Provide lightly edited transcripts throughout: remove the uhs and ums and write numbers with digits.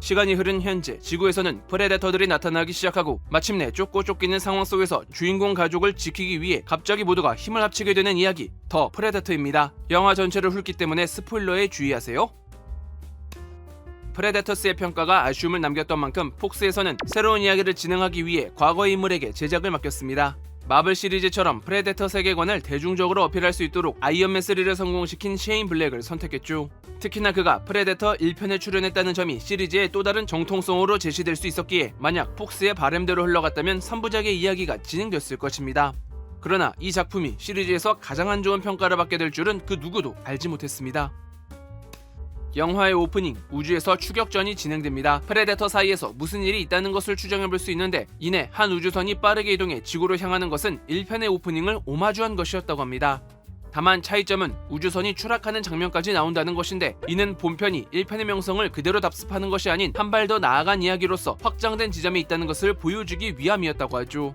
시간이 흐른 현재 지구에서는 프레데터들이 나타나기 시작하고 마침내 쫓고 쫓기는 상황 속에서 주인공 가족을 지키기 위해 갑자기 모두가 힘을 합치게 되는 이야기 더 프레데터입니다. 영화 전체를 훑기 때문에 스포일러에 주의하세요. 프레데터스의 평가가 아쉬움을 남겼던 만큼 폭스에서는 새로운 이야기를 진행하기 위해 과거의 인물에게 제작을 맡겼습니다. 마블 시리즈처럼 프레데터 세계관을 대중적으로 어필할 수 있도록 아이언맨 3를 성공시킨 셰인 블랙을 선택했죠. 특히나 그가 프레데터 1편에 출연했다는 점이 시리즈의 또 다른 정통성으로 제시될 수 있었기에 만약 폭스의 바램대로 흘러갔다면 3부작의 이야기가 진행됐을 것입니다. 그러나 이 작품이 시리즈에서 가장 안 좋은 평가를 받게 될 줄은 그 누구도 알지 못했습니다. 영화의 오프닝, 우주에서 추격전이 진행됩니다. 프레데터 사이에서 무슨 일이 있다는 것을 추정해볼 수 있는데 이내 한 우주선이 빠르게 이동해 지구로 향하는 것은 1편의 오프닝을 오마주한 것이었다고 합니다. 다만 차이점은 우주선이 추락하는 장면까지 나온다는 것인데 이는 본편이 1편의 명성을 그대로 답습하는 것이 아닌 한 발 더 나아간 이야기로서 확장된 지점이 있다는 것을 보여주기 위함이었다고 하죠.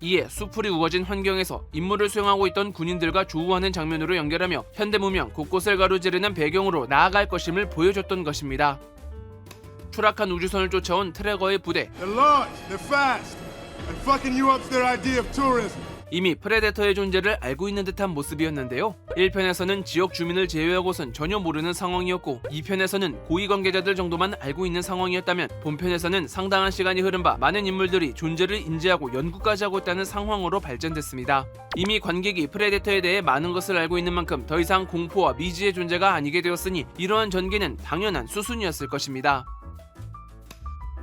이에 수풀이 우거진 환경에서 임무를 수행하고 있던 군인들과 조우하는 장면으로 연결하며 현대문명 곳곳을 가로지르는 배경으로 나아갈 것임을 보여줬던 것입니다. 추락한 우주선을 쫓아온 트레거의 부대. 이미 프레데터의 존재를 알고 있는 듯한 모습이었는데요. 1편에서는 지역 주민을 제외하고선 전혀 모르는 상황이었고 2편에서는 고위 관계자들 정도만 알고 있는 상황이었다면 본편에서는 상당한 시간이 흐른 바 많은 인물들이 존재를 인지하고 연구까지 하고 있다는 상황으로 발전됐습니다. 이미 관객이 프레데터에 대해 많은 것을 알고 있는 만큼 더 이상 공포와 미지의 존재가 아니게 되었으니 이러한 전개는 당연한 수순이었을 것입니다.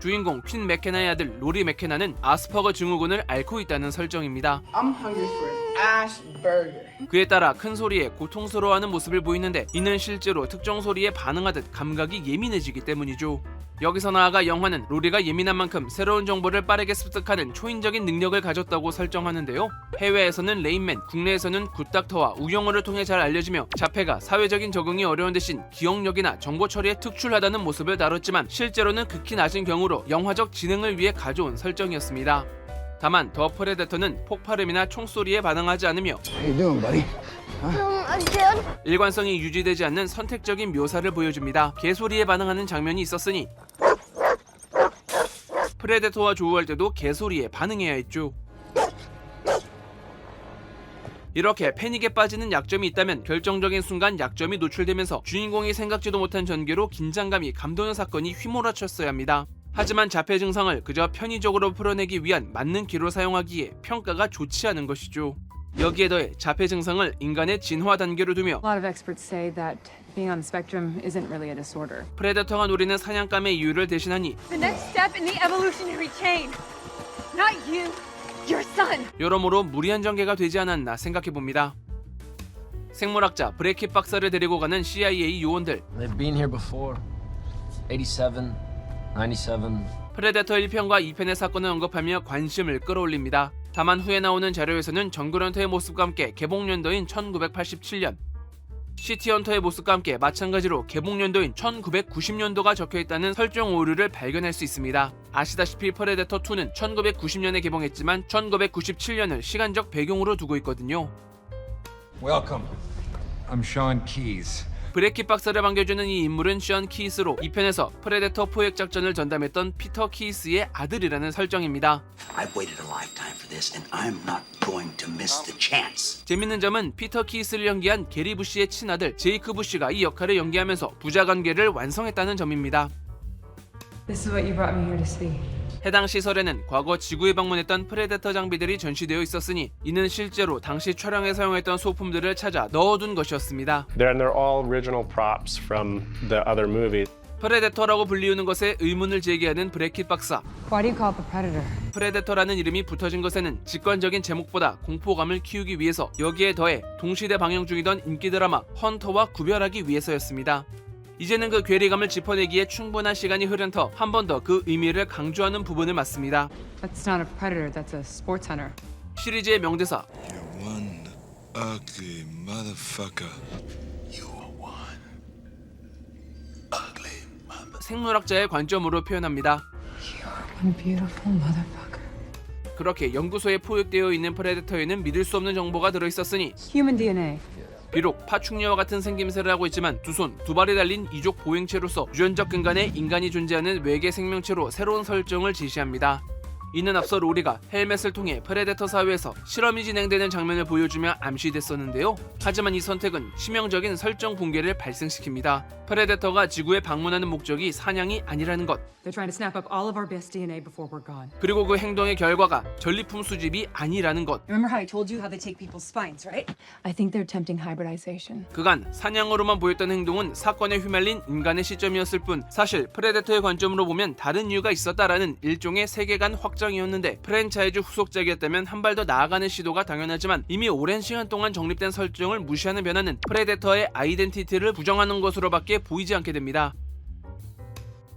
주인공 퀸 맥케나의 아들 로리 맥케나는 아스퍼거 증후군을 앓고 있다는 설정입니다. 그에 따라 큰 소리에 고통스러워하는 모습을 보이는데 이는 실제로 특정 소리에 반응하듯 감각이 예민해지기 때문이죠. 여기서 나아가 영화는 로리가 예민한 만큼 새로운 정보를 빠르게 습득하는 초인적인 능력을 가졌다고 설정하는데요. 해외에서는 레인맨, 국내에서는 굿닥터와 우영우를 통해 잘 알려지며 자폐가 사회적인 적응이 어려운 대신 기억력이나 정보 처리에 특출하다는 모습을 다뤘지만 실제로는 극히 낮은 경우로 영화적 진행을 위해 가져온 설정이었습니다. 다만 더 프레데터는 폭발음이나 총소리에 반응하지 않으며 일관성이 유지되지 않는 선택적인 묘사를 보여줍니다. 개소리에 반응하는 장면이 있었으니 프레데터와 조우할 때도 개소리에 반응해야 했죠. 이렇게 패닉에 빠지는 약점이 있다면 결정적인 순간 약점이 노출되면서 주인공이 생각지도 못한 전개로 긴장감이 감도는 사건이 휘몰아쳤어야 합니다. 하지만 자폐 증상을 그저 편의적으로 풀어내기 위한 맞는 기로 사용하기에 평가가 좋지 않은 것이죠. 여기에 더해 자폐 증상을 인간의 진화 단계로 두며 A lot of experts say that being on the spectrum isn't really a disorder. 프레데터가 노리는 사냥감의 이유를 대신하니 The next step in the evolutionary chain. Not you, your son. 여러모로 무리한 전개가 되지 않았나 생각해봅니다. 생물학자 브래킷 박사를 데리고 가는 CIA 요원들. They've been here before. 87, 97. 프레데터 1편과 2편의 사건을 언급하며 관심을 끌어올립니다. 다만 후에 나오는 자료에서는 정글헌터의 모습과 함께 개봉연도인 1987년, 시티헌터의 모습과 함께 마찬가지로 개봉연도인 1990년도가 적혀있다는 설정 오류를 발견할 수 있습니다. 아시다시피 프레데터 2는 1990년에 개봉했지만 1997년을 시간적 배경으로 두고 있거든요. Welcome. I'm Sean Keys. 브래킷 박사를 반겨주는 이 인물은 션 키스로 2편에서 프레데터 포획 작전을 전담했던 피터 키스의 아들이라는 설정입니다. I've waited a lifetime for this, and I'm not going to miss the chance. 재밌는 점은 피터 키스를 연기한 게리 부시의 친아들 제이크 부시가 이 역할을 연기하면서 부자 관계를 완성했다는 점입니다. This is what you brought me here to see. 해당 시설에는 과거 지구에 방문했던 프레데터 장비들이 전시되어 있었으니 이는 실제로 당시 촬영에 사용했던 소품들을 찾아 넣어둔 것이었습니다. They're all original props from the other movie. 프레데터라고 불리우는 것에 의문을 제기하는 브래킷 박사. Why do you call it the predator? 프레데터라는 이름이 붙어진 것에는 직관적인 제목보다 공포감을 키우기 위해서 여기에 더해 동시대 방영 중이던 인기 드라마 헌터와 구별하기 위해서였습니다. 이제는 그 괴리감을 짚어내기에 충분한 시간이 흐른 터 한 번 더 그 의미를 강조하는 부분을 맞습니다. That's not a predator, that's a sports hunter. 시리즈의 명대사 You're one ugly motherfucker. You're one ugly mother. 생물학자의 관점으로 표현합니다. You're one beautiful motherfucker. 그렇게 연구소에 포획되어 있는 프레데터에는 믿을 수 없는 정보가 들어있었으니 Human DNA. 비록 파충류와 같은 생김새를 하고 있지만 두 손, 두 발이 달린 이족 보행체로서 유전적 근간에 인간이 존재하는 외계 생명체로 새로운 설정을 제시합니다. 이는 앞서 로리가 헬멧을 통해 프레데터 사회에서 실험이 진행되는 장면을 보여주며 암시됐었는데요. 하지만 이 선택은 치명적인 설정 붕괴를 발생시킵니다. 프레데터가 지구에 방문하는 목적이 사냥이 아니라는 것, They're trying to snap up all of our best DNA before we're gone. 그리고 그 행동의 결과가 전리품 수집이 아니라는 것. Remember how I told you how they take people's spines, right? I think they're attempting hybridization. 그간 사냥으로만 보였던 행동은 사건에 휘말린 인간의 시점이었을 뿐 사실 프레데터의 관점으로 보면 다른 이유가 있었다라는 일종의 세계관 확장이었는데, 프랜차이즈 후속작이었다면 한 발 더 나아가는 시도가 당연하지만 이미 오랜 시간 동안 정립된 설정을 무시하는 변화는 프레데터의 아이덴티티를 부정하는 것으로밖에 보이지 않게 됩니다.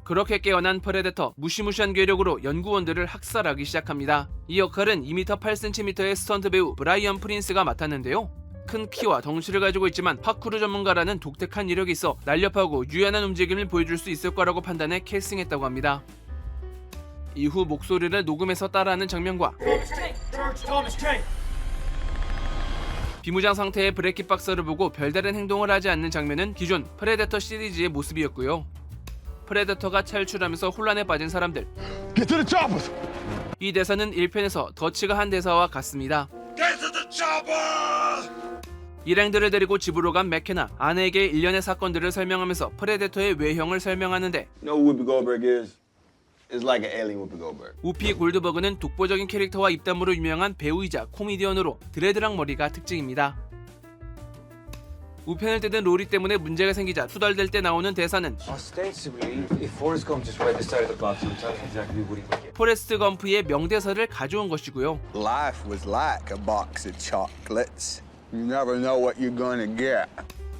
그렇게 깨어난 프레데터, 무시무시한 괴력으로 연구원들을 학살하기 시작합니다. 이 역할은 2m 8cm의 스턴트 배우 브라이언 프린스가 맡았는데요. 큰 키와 덩치를 가지고 있지만 파쿠르 전문가라는 독특한 이력이 있어 날렵하고 유연한 움직임을 보여줄 수 있을 거라고 판단해 캐스팅했다고 합니다. 이후 목소리를 녹음해서 따라하는 장면과 비무장 상태의 브레이키 박스를 보고 별다른 행동을 하지 않는 장면은 기존 프레데터 시리즈의 모습이었고요. 프레데터가 탈출하면서 혼란에 빠진 사람들, Get to the choppers! 이 대사는 1편에서 더치가 한 대사와 같습니다. Get to the choppers! 일행들을 데리고 집으로 간 맥케나, 아내에게 일련의 사건들을 설명하면서 프레데터의 외형을 설명하는데, You know who Whoopi Goldberg is? It's like an alien Whoopi Goldberg. 우피 골드버그는 독보적인 캐릭터와 입담으로 유명한 배우이자 코미디언으로 드레드락 머리가 특징입니다. 우편을 뜯은 로리 때문에 문제가 생기자 투덜댈 때 나오는 대사는 Ostensibly, if Forrest Gump just read the side of the box, I'm telling you exactly what he would get. 포레스트 검프의 명대사를 가져온 것이고요. Life was like a box of chocolates. You never know what you're gonna get.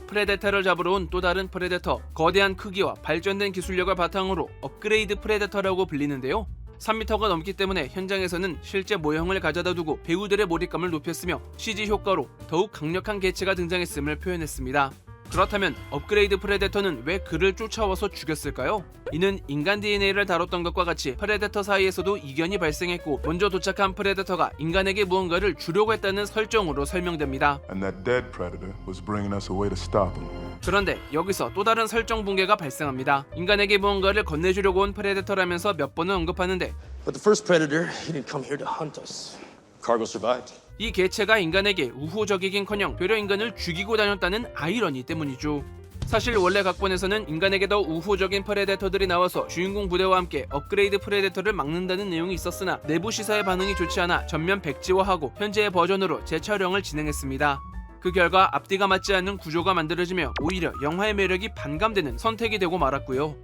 프레데터를 잡으러 온 또 다른 프레데터, 거대한 크기와 발전된 기술력을 바탕으로 업그레이드 프레데터라고 불리는데요. 3m가 넘기 때문에 현장에서는 실제 모형을 가져다 두고 배우들의 몰입감을 높였으며 CG 효과로 더욱 강력한 개체가 등장했음을 표현했습니다. 그렇다면 업그레이드 프레데터는 왜 그를 쫓아와서 죽였을까요? 이는 인간 DNA를 다뤘던 것과 같이 프레데터 사이에서도 이견이 발생했고, 먼저 도착한 프레데터가 인간에게 무언가를 주려고 했다는 설정으로 설명됩니다. And that dead predator was bringing us a way to stop him. 그런데 여기서 또 다른 설정 붕괴가 발생합니다. 인간에게 무언가를 건네주려고 온 프레데터라면서 몇 번은 언급하는데, But the first predator, he didn't come here to hunt us. Cargo survived. 이 개체가 인간에게 우호적이긴커녕 되려 인간을 죽이고 다녔다는 아이러니 때문이죠. 사실 원래 각본에서는 인간에게 더 우호적인 프레데터들이 나와서 주인공 부대와 함께 업그레이드 프레데터를 막는다는 내용이 있었으나 내부 시사의 반응이 좋지 않아 전면 백지화하고 현재의 버전으로 재촬영을 진행했습니다. 그 결과 앞뒤가 맞지 않는 구조가 만들어지며 오히려 영화의 매력이 반감되는 선택이 되고 말았고요.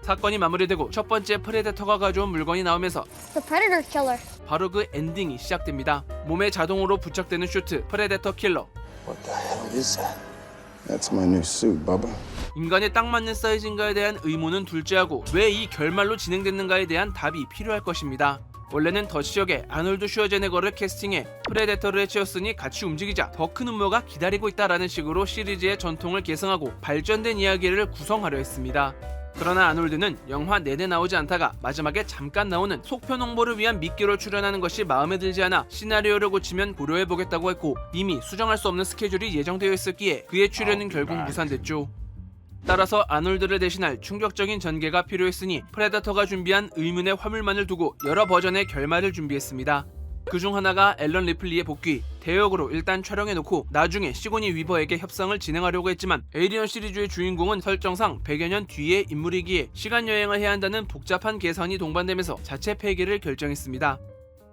사건이 마무리되고 첫 번째 프레데터가 가져온 물건이 나오면서 The Predator Killer. 바로 그 엔딩이 시작됩니다. 몸에 자동으로 부착되는 슈트, 프레데터 킬러. What the hell is that? That's my new suit, Bubba. 인간에 딱 맞는 사이즈인가에 대한 의문은 둘째하고 왜 이 결말로 진행됐는가에 대한 답이 필요할 것입니다. 원래는 더치 역의 아놀드 슈워제네거를 캐스팅해 프레데터를 해치웠으니 같이 움직이자, 더 큰 음모가 기다리고 있다라는 식으로 시리즈의 전통을 계승하고 발전된 이야기를 구성하려 했습니다. 그러나 아놀드는 영화 내내 나오지 않다가 마지막에 잠깐 나오는 속편 홍보를 위한 미끼로 출연하는 것이 마음에 들지 않아 시나리오를 고치면 고려해보겠다고 했고, 이미 수정할 수 없는 스케줄이 예정되어 있었기에 그의 출연은 결국 무산됐죠. 따라서 아놀드를 대신할 충격적인 전개가 필요했으니 프레데터가 준비한 의문의 화물만을 두고 여러 버전의 결말을 준비했습니다. 그중 하나가 앨런 리플리의 복귀, 대역으로 일단 촬영해놓고 나중에 시고니 위버에게 협상을 진행하려고 했지만 에이리언 시리즈의 주인공은 설정상 100여 년 뒤의 인물이기에 시간여행을 해야 한다는 복잡한 계산이 동반되면서 자체 폐기를 결정했습니다.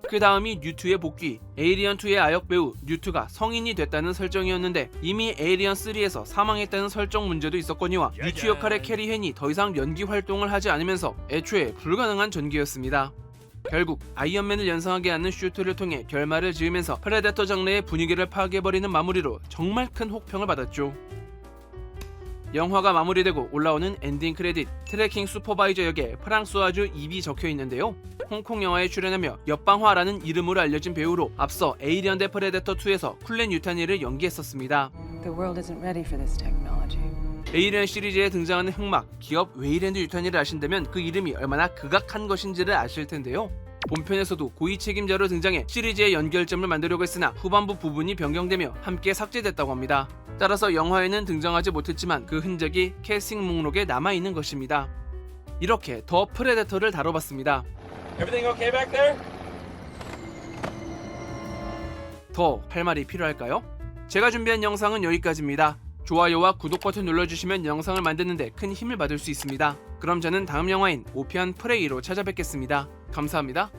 그 다음이 뉴트의 복귀, 에이리언2의 아역 배우 뉴트가 성인이 됐다는 설정이었는데 이미 에이리언3에서 사망했다는 설정 문제도 있었거니와 뉴트 역할의 캐리 헨이 더 이상 연기 활동을 하지 않으면서 애초에 불가능한 전개였습니다. 결국 아이언맨을 연상하게 하는 슈트를 통해 결말을 지으면서 프레데터 장르의 분위기를 파괴해버리는 마무리로 정말 큰 혹평을 받았죠. 영화가 마무리되고 올라오는 엔딩 크레딧, 트래킹 슈퍼바이저 역에 프랑스와주 입이 적혀있는데요. 홍콩 영화에 출연하며 옆방화라는 이름으로 알려진 배우로 앞서 에이리언 대 프레데터 2에서 쿨렌 유타니를 연기했었습니다. The world isn't ready for this technology. 에이리언 시리즈에 등장하는 흑막, 기업 웨이랜드 유타니를 아신다면 그 이름이 얼마나 극악한 것인지를 아실 텐데요. 본편에서도 고위 책임자로 등장해 시리즈의 연결점을 만들려고 했으나 후반부 부분이 변경되며 함께 삭제됐다고 합니다. 따라서 영화에는 등장하지 못했지만 그 흔적이 캐스팅 목록에 남아있는 것입니다. 이렇게 더 프레데터를 다뤄봤습니다. Everything okay back there? 더 할 말이 필요할까요? 제가 준비한 영상은 여기까지입니다. 좋아요와 구독 버튼 눌러주시면 영상을 만드는데 큰 힘을 받을 수 있습니다. 그럼 저는 다음 영화인 오피안 프레이로 찾아뵙겠습니다. 감사합니다.